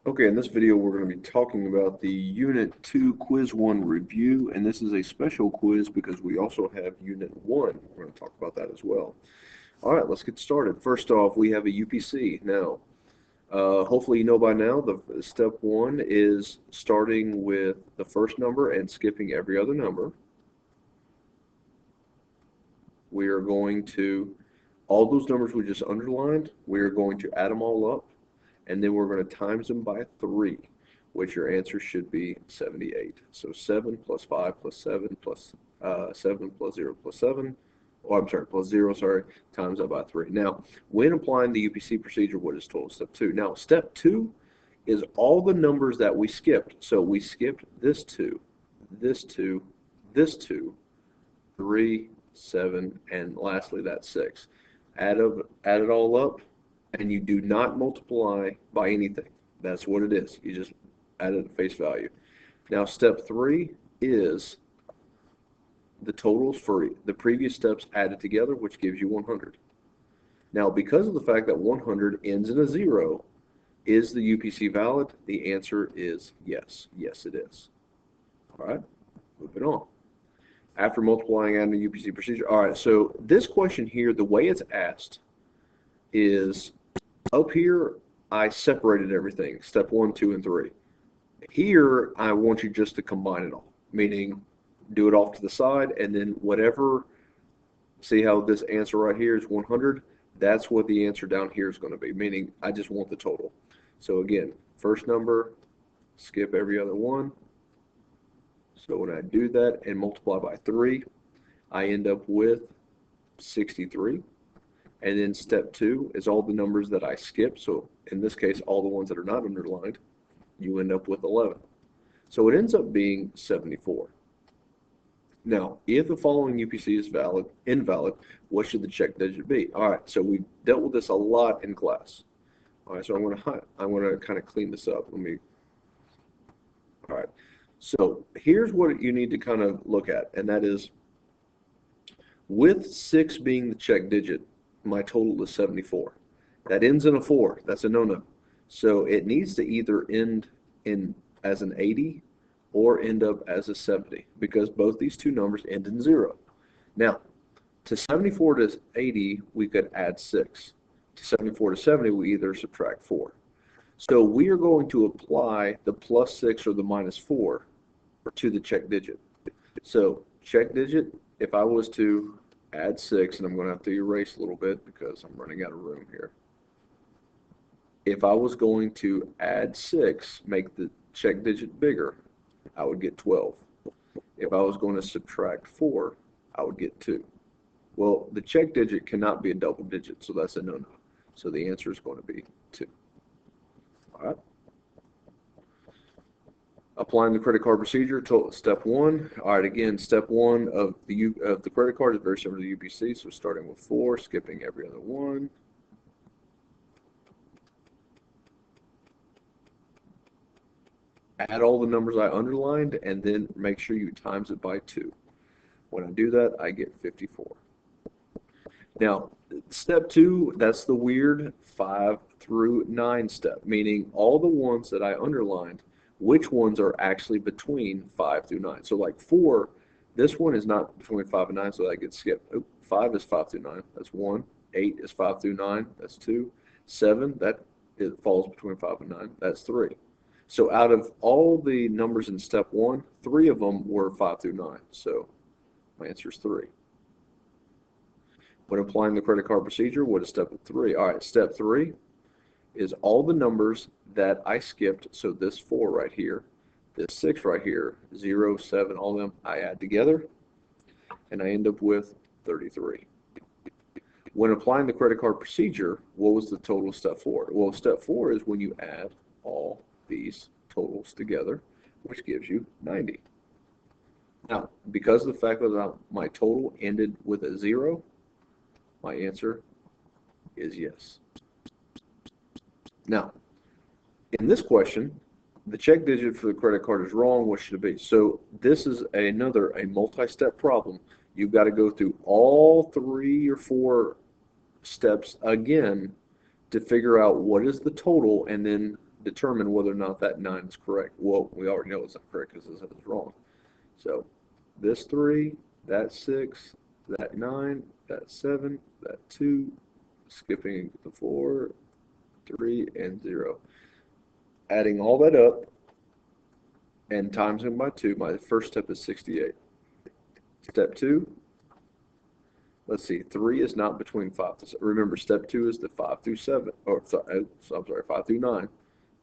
Okay, in this video we're going to be talking about the Unit 2 Quiz 1 review, and this is a special quiz because we also have Unit 1. We're going to talk about that as well. Alright, let's get started. First off, we have a UPC. Now, hopefully you know by now, the step 1 is starting with the first number and skipping every other number. We are going to, all those numbers we just underlined, we are going to add them all up, and then we're going to times them by 3, which your answer should be 78. So 7 plus 5 plus 7 plus 7 plus 0 plus 7, oh, I'm sorry, plus 0, sorry, times that by 3. Now, when applying the UPC procedure, what is total? Step 2. Now, step 2 is all the numbers that we skipped. So we skipped this 2, this 2, this 2, 3, 7, and lastly that 6. Add it all up, and you do not multiply by anything. That's what it is. You just add it at face value. Now, step 3 is the totals for the previous steps added together, which gives you 100. Now, because of the fact that 100 ends in a 0, is the UPC valid? The answer is yes. Yes, it is. All right, moving on. After multiplying and the UPC procedure. All right, so this question here, the way it's asked is up here, I separated everything, step 1, 2, and 3. Here, I want you just to combine it all, meaning do it off to the side, and then whatever, see how this answer right here is 100? That's what the answer down here is going to be, meaning I just want the total. So again, first number, skip every other one. So when I do that and multiply by 3, I end up with 63. And then step 2 is all the numbers that I skip. So in this case, all the ones that are not underlined, you end up with 11. So it ends up being 74. Now, if the following UPC is invalid, what should the check digit be? All right, so we dealt with this a lot in class. All right, so I'm going to kind of clean this up. All right. So here's what you need to kind of look at, and that is with 6 being the check digit, my total is 74. That ends in a 4. That's a no-no. So it needs to either end in as an 80 or end up as a 70 because both these two numbers end in 0. Now, to 74 to 80, we could add 6. To 74 to 70, we either subtract 4. So we are going to apply the plus 6 or the minus 4 to the check digit. So check digit, if I was to add 6, and I'm going to have to erase a little bit because I'm running out of room here. If I was going to add 6, make the check digit bigger, I would get 12. If I was going to subtract 4, I would get 2. Well, the check digit cannot be a double digit, so that's a no-no. So the answer is going to be 2. All right. Applying the credit card procedure, step 1. All right, again, step 1 of the credit card is very similar to the UPC, so starting with 4, skipping every other one. Add all the numbers I underlined, and then make sure you times it by 2. When I do that, I get 54. Now, step 2, that's the weird 5 through 9 step, meaning all the ones that I underlined, which ones are actually between 5 through 9. So like 4, this one is not between 5 and 9, so that gets skipped. 5 is 5 through 9, that's 1. 8 is 5 through 9, that's 2. 7, it falls between 5 and 9, that's 3. So out of all the numbers in step 1, 3 of them were 5 through 9, so my answer is 3. When applying the credit card procedure, what is step 3? All right, step 3 is all the numbers that I skipped, so this 4 right here, this 6 right here, 0, 7, all of them, I add together, and I end up with 33. When applying the credit card procedure, what was the total of step 4? Well, step 4 is when you add all these totals together, which gives you 90. Now, because of the fact that my total ended with a 0, my answer is yes. Now, in this question, the check digit for the credit card is wrong. What should it be? So this is a multi-step problem. You've got to go through all 3 or 4 steps again to figure out what is the total and then determine whether or not that 9 is correct. Well, we already know it's not correct because this is wrong. So this 3, that 6, that 9, that 7, that 2, skipping the 4, 3, and 0. Adding all that up and times it by 2, my first step is 68. Step 2, let's see, 3 is not between 5 to 7. Remember, step 2 is the 5 through 7, or I'm sorry, 5 through 9.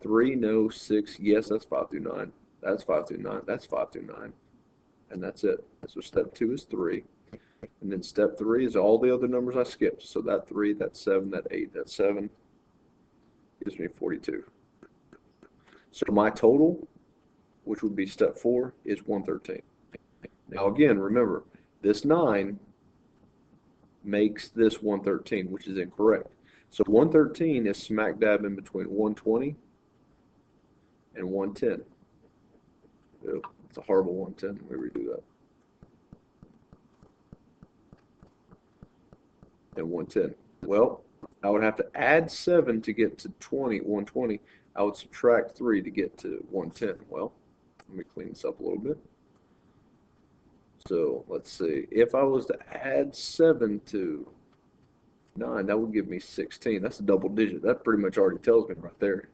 3, no, 6, yes, that's 5 through 9. That's 5 through 9, that's 5 through 9. And that's it. So step 2 is 3. And then step 3 is all the other numbers I skipped. So that 3, that 7, that 8, that 7 gives me 42. So my total, which would be step 4, is 113. Now again, remember, this 9 makes this 113, which is incorrect. So 113 is smack dab in between 120 and 110. Ew, it's a horrible 110. Let me redo that. And 110. Well, I would have to add 7 to get to 120. I would subtract 3 to get to 110. Well, let me clean this up a little bit. So let's see. If I was to add 7 to 9, that would give me 16. That's a double digit. That pretty much already tells me right there.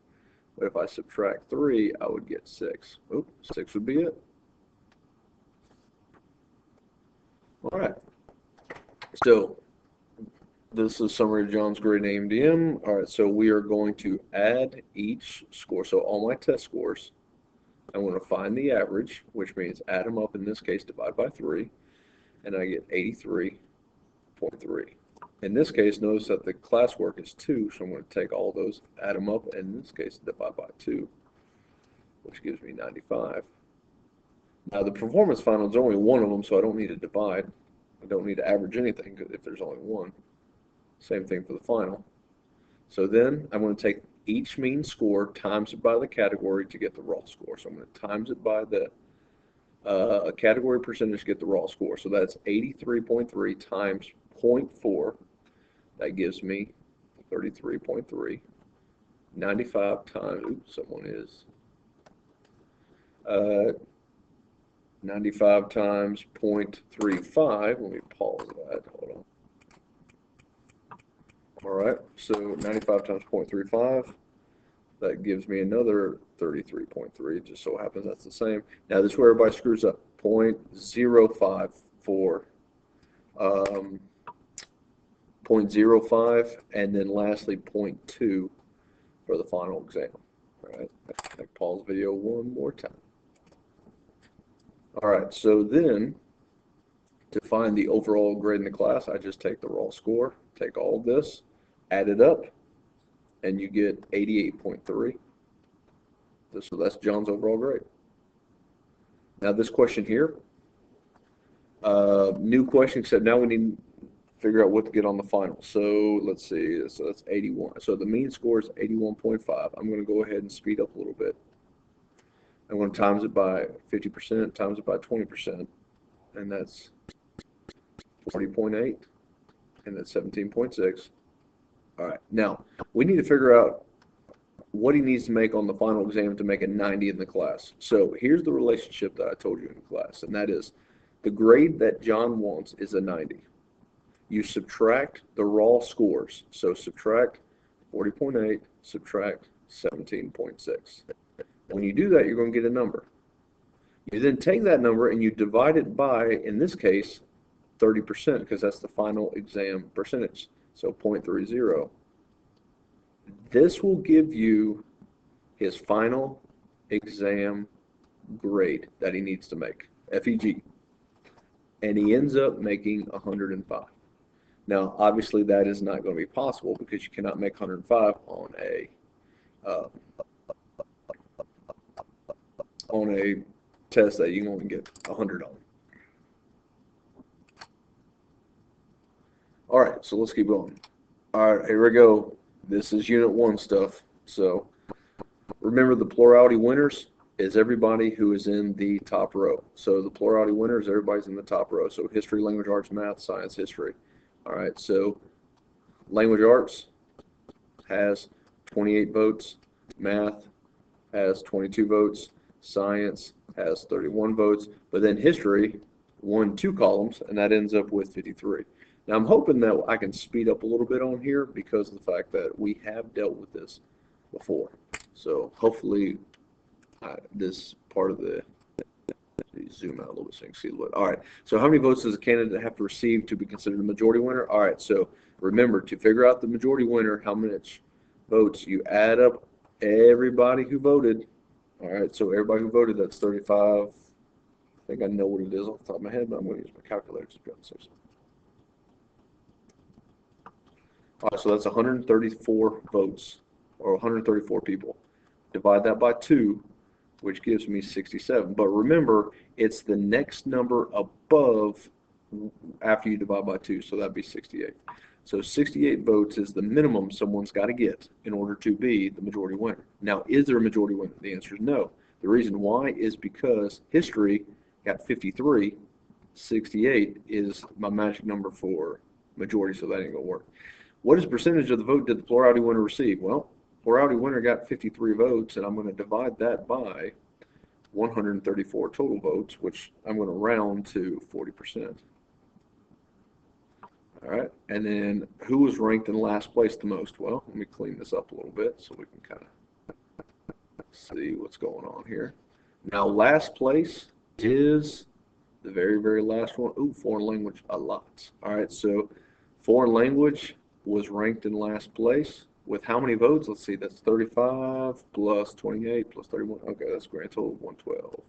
But if I subtract 3, I would get 6. Oh, 6 would be it. All right. So this is summary of John's grade in AMDM. All right, so we are going to add each score. So all my test scores, I'm going to find the average, which means add them up, in this case, divide by 3, and I get 83.3. In this case, notice that the classwork is 2, so I'm going to take all those, add them up, and in this case, divide by 2, which gives me 95. Now, the performance final is only one of them, so I don't need to divide. I don't need to average anything if there's only one. Same thing for the final. So then I'm going to take each mean score, times it by the category to get the raw score. So I'm going to times it by the category percentage to get the raw score. So that's 83.3 times 0.4. That gives me 33.3. 95 times, oops, someone is. 95 times 0.35. Let me pause that. Hold on. All right, so 95 times 0.35, that gives me another 33.3. Just so happens that's the same. Now this is where everybody screws up. 0.054, 0.05, and then lastly 0.2 for the final exam. All right, I pause video one more time. All right, so then to find the overall grade in the class, I just take the raw score, take all of this, add it up, and you get 88.3. So that's John's overall grade. Now this question here, new question, except now we need to figure out what to get on the final. So let's see, so that's 81. So the mean score is 81.5. I'm going to go ahead and speed up a little bit. I'm going to times it by 50%, times it by 20%, and that's 40.8, and that's 17.6. All right, now we need to figure out what he needs to make on the final exam to make a 90 in the class. So here's the relationship that I told you in class, and that is the grade that John wants is a 90. You subtract the raw scores. So subtract 40.8, subtract 17.6. When you do that, you're going to get a number. You then take that number and you divide it by, in this case, 30%, because that's the final exam percentage. So 0.30. This will give you his final exam grade that he needs to make, FEG. And he ends up making 105. Now, obviously, that is not going to be possible because you cannot make 105 on a test that you can only get 100 on. All right, so let's keep going. All right, here we go. This is Unit 1 stuff. So remember, the plurality winners is everybody who is in the top row. So the plurality winners, everybody's in the top row. So history, language arts, math, science, history. All right, so language arts has 28 votes, math has 22 votes, science has 31 votes, but then history won 2 columns, and that ends up with 53. Now I'm hoping that I can speed up a little bit on here because of the fact that we have dealt with this before. So hopefully this part of the zoom out a little bit so you can see a little bit. All right, so how many votes does a candidate have to receive to be considered a majority winner? All right, so remember, to figure out the majority winner, how much votes, you add up everybody who voted. All right, so everybody who voted, that's 35. I think I know what it is off the top of my head, but I'm going to use my calculator to try to say something. All right, so that's 134 votes, or 134 people. Divide that by 2, which gives me 67. But remember, it's the next number above after you divide by 2, so that'd be 68. So 68 votes is the minimum someone's got to get in order to be the majority winner. Now, is there a majority winner? The answer is no. The reason why is because history got 53. 68 is my magic number for majority, so that ain't going to work. What is percentage of the vote did the plurality winner receive? Well, plurality winner got 53 votes, and I'm going to divide that by 134 total votes, which I'm going to round to 40%. All right, and then who was ranked in last place the most? Well, let me clean this up a little bit so we can kind of see what's going on here. Now, last place is the very, very last one. Ooh, foreign language, a lot. All right, so foreign language was ranked in last place with how many votes? Let's see, that's 35 plus 28 plus 31. Okay, that's a grand total of 112.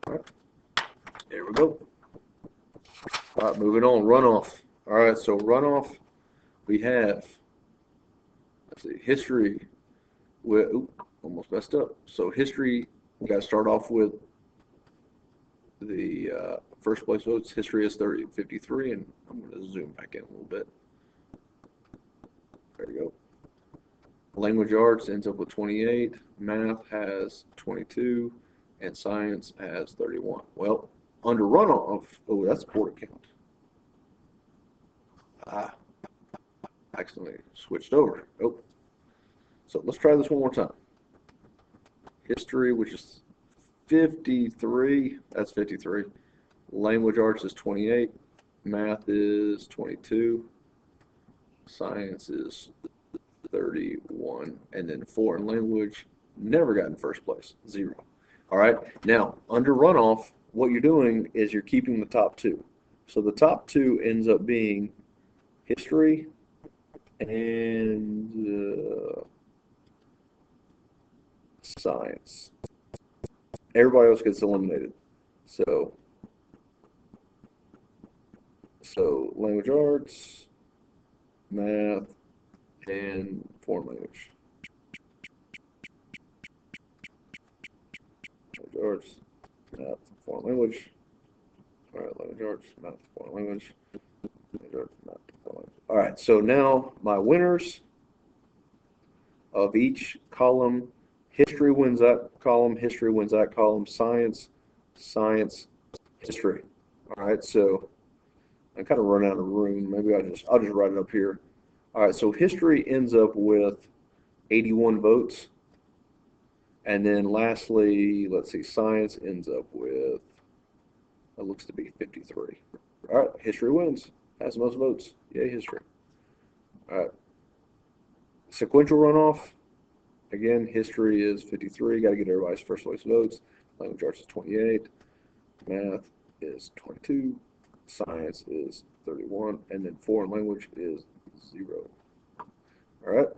All right, there we go. All right, moving on, runoff. All right, so runoff, we have, let's see, history. Ooh, almost messed up. So history, we got to start off with the first place votes. History is 53, and I'm going to zoom back in a little bit. There we go. Language arts ends up with 28, math has 22, and science has 31. Well, under runoff, oh, that's board count. Accidentally switched over. Oh, so let's try this one more time. History, which is 53, that's 53. Language arts is 28, math is 22, science is 31, and then foreign language never got in first place, 0. All right, now under runoff, what you're doing is you're keeping the top 2. So the top 2 ends up being history and science. Everybody else gets eliminated. So language arts, math, and foreign language. Language arts, math, foreign language. All right, language arts, math, foreign language. Language arts, math, foreign language. All right, so now my winners of each column. History wins that column, history wins that column, science, science, history. All right, so I kind of run out of room. Maybe I'll just write it up here. All right, so history ends up with 81 votes. And then lastly, let's see, science ends up with, it looks to be 53. All right, history wins, has the most votes. Yay, history. All right, sequential runoff. Again, history is 53. Got to get everybody's first place votes. Language arts is 28. Math is 22. Science is 31. And then foreign language is 0. All right.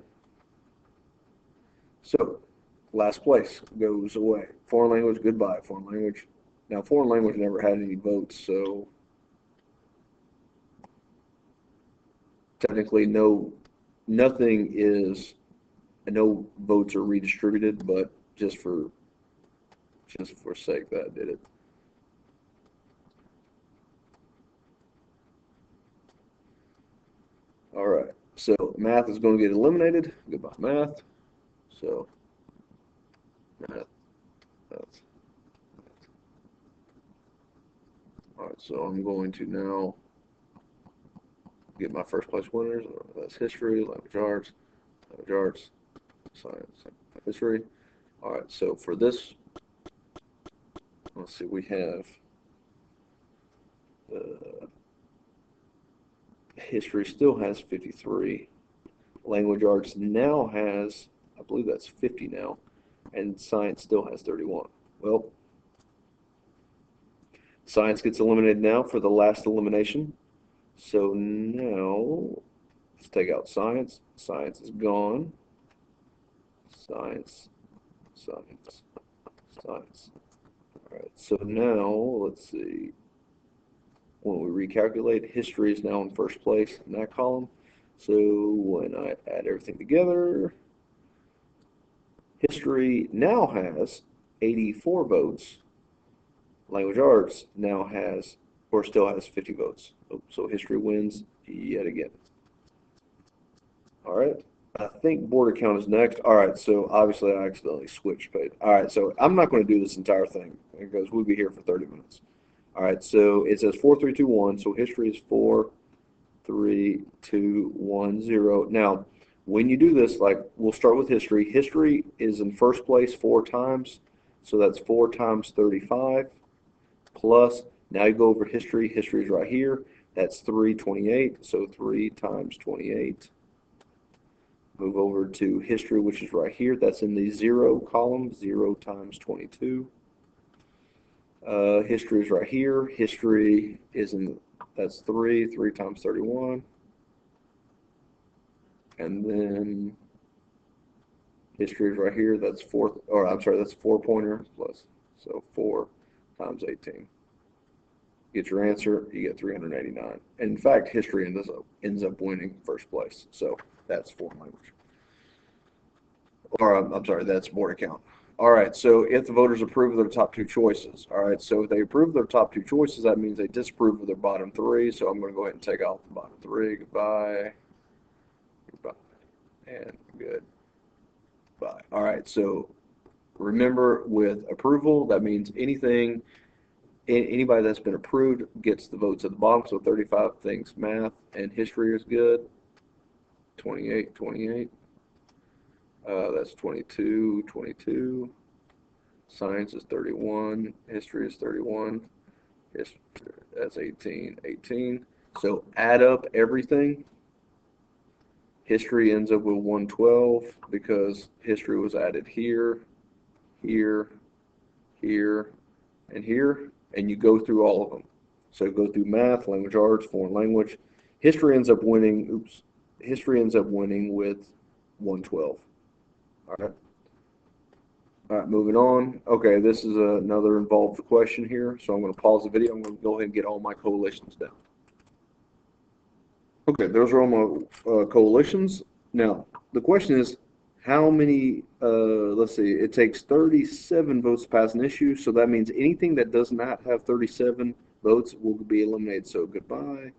So, last place goes away. Foreign language, goodbye. Foreign language. Now, foreign language never had any votes, so technically nothing is. No votes are redistributed, but just for sake that I did it. All right, so math is going to get eliminated. Goodbye, math. So math. All right, so I'm going to now get my first place winners. That's history, language arts, science, history. All right, so for this, let's see, we have history still has 53. Language arts now has, I believe that's 50 now, and science still has 31. Well, science gets eliminated now for the last elimination. So now, let's take out science. Science is gone. Science, science, science. All right, so now, let's see. When we recalculate, history is now in first place in that column. So when I add everything together, history now has 84 votes. Language arts now has, or still has 50 votes. So history wins yet again. All right. I think board account is next. All right. So obviously I accidentally switched page. All right. So I'm not going to do this entire thing because we'll be here for 30 minutes. All right. So it says 4, 3, 2, 1. So history is 4, 3, 2, 1, 0. Now, when you do this, like we'll start with history. History is in first place 4 times. So that's 4 times 35 plus, now you go over history. History is right here. That's 328. So 3 times 28. Move over to history, which is right here. That's in the 0 column. 0 times 22. History is right here. History is in, that's 3. 3 times 31. And then history is right here. That's 4, or I'm sorry, that's 4-pointer plus. So 4 times 18. Get your answer, you get 389. And in fact, history ends up winning first place. So that's foreign language. Or I'm sorry, that's board account. All right, so if the voters approve of their top 2 choices, all right, so if they approve of their top 2 choices, that means they disapprove of their bottom 3. So I'm going to go ahead and take out the bottom 3. Goodbye, goodbye, and goodbye. All right, so remember with approval, that means anything. Anybody that's been approved gets the votes at the bottom. So 35 thinks math and history is good. 28, 28. That's 22, 22. Science is 31. History is 31. That's 18, 18. So add up everything. History ends up with 112 because history was added here, here, here, and here. And you go through all of them. So go through math, language arts, foreign language. History ends up winning, history ends up winning with 112. All right. All right, moving on. Okay, this is another involved question here. So I'm going to pause the video. I'm going to go ahead and get all my coalitions down. Okay, those are all my coalitions. Now, the question is, how many, let's see, it takes 37 votes to pass an issue, so that means anything that does not have 37 votes will be eliminated. So goodbye,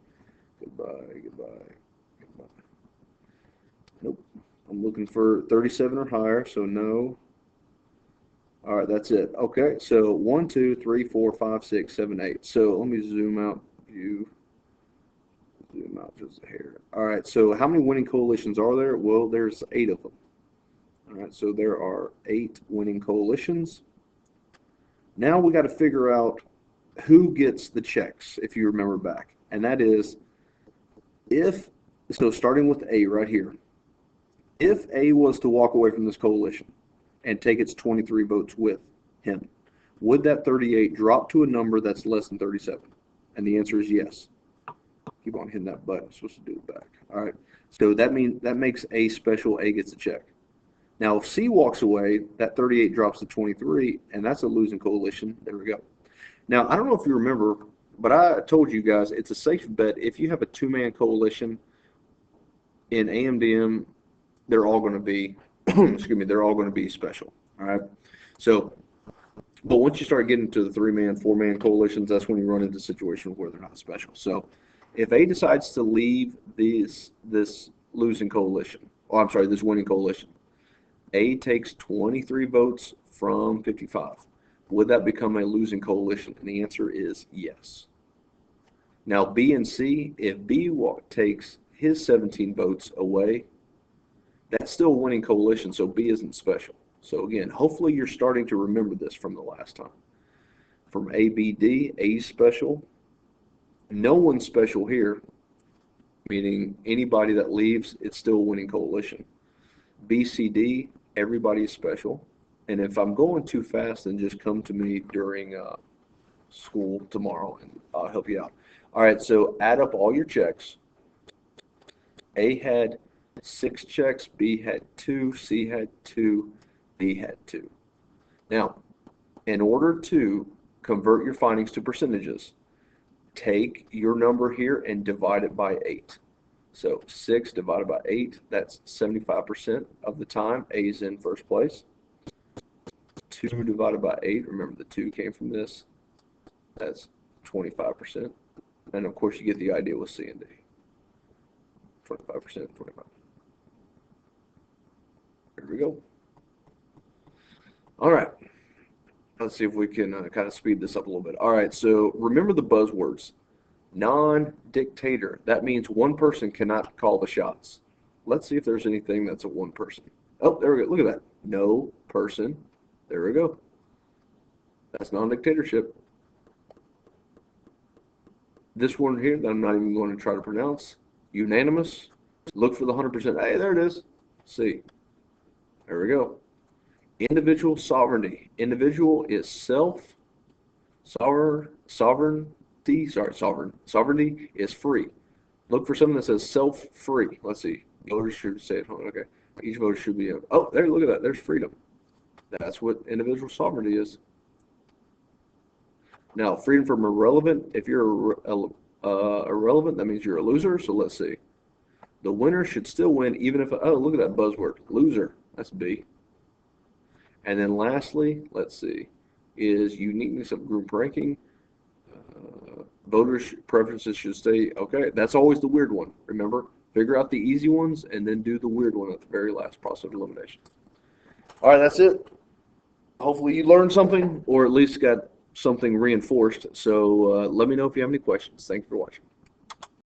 goodbye, goodbye, goodbye. Nope, I'm looking for 37 or higher, so no. All right, that's it. Okay, so 1, 2, 3, 4, 5, 6, 7, 8. So let me zoom out, view, zoom out just a hair. All right, so how many winning coalitions are there? Well, there's 8 of them. All right, so there are 8 winning coalitions. Now we got to figure out who gets the checks, if you remember back. And that is if, so starting with A right here, if A was to walk away from this coalition and take its 23 votes with him, would that 38 drop to a number that's less than 37? And the answer is yes. Keep on hitting that button. I'm supposed to do it back. All right, so that makes A special. A gets a check. Now, if C walks away, that 38 drops to 23, and that's a losing coalition. There we go. Now, I don't know if you remember, but I told you guys it's a safe bet. If you have a 2-man coalition in AMDM, they're all going to be, excuse me, they're all going to be special. All right. So, but once you start getting to the 3-man, 4-man coalitions, that's when you run into situations where they're not special. So, if A decides to leave this losing coalition, oh, I'm sorry, this winning coalition, A takes 23 votes from 55. Would that become a losing coalition? And the answer is yes. Now, B and C, if B takes his 17 votes away, that's still a winning coalition, so B isn't special. So again, hopefully you're starting to remember this from the last time. From A, B, D, A's special. No one's special here, meaning anybody that leaves, it's still a winning coalition. B, C, D, everybody is special. And if I'm going too fast, then just come to me during school tomorrow and I'll help you out. All right, so add up all your checks. A had 6 checks, B had 2, C had 2, D had 2. Now, in order to convert your findings to percentages, take your number here and divide it by 8. So 6 divided by 8, that's 75% of the time A is in first place. 2 divided by 8, remember the 2 came from this, that's 25%. And of course you get the idea with C and D. 25%, 25. Here we go. All right. Let's see if we can kind of speed this up a little bit. All right, so remember the buzzwords. Non-dictator. That means one person cannot call the shots. Let's see if there's anything that's a one person. Oh, there we go. Look at that. No person. There we go. That's non-dictatorship. This one here that I'm not even going to try to pronounce. Unanimous. Look for the 100%. Hey, there it is. See. There we go. Individual sovereignty. Individual is sovereignty. Sorry, sovereign. Sovereignty is free. Look for something that says self-free. Let's see. Voters should say it. Okay. Each voter should be. Oh, there. Look at that. There's freedom. That's what individual sovereignty is. Now, freedom from irrelevant. If you're irrelevant, that means you're a loser. So let's see. The winner should still win, even if. Oh, look at that buzzword. Loser. That's B. And then lastly, let's see, is uniqueness of group ranking. Voters' preferences should stay. Okay, that's always the weird one. Remember, figure out the easy ones and then do the weird one at the very last process of elimination. All right, that's it. Hopefully you learned something or at least got something reinforced. So let me know if you have any questions. Thanks for watching.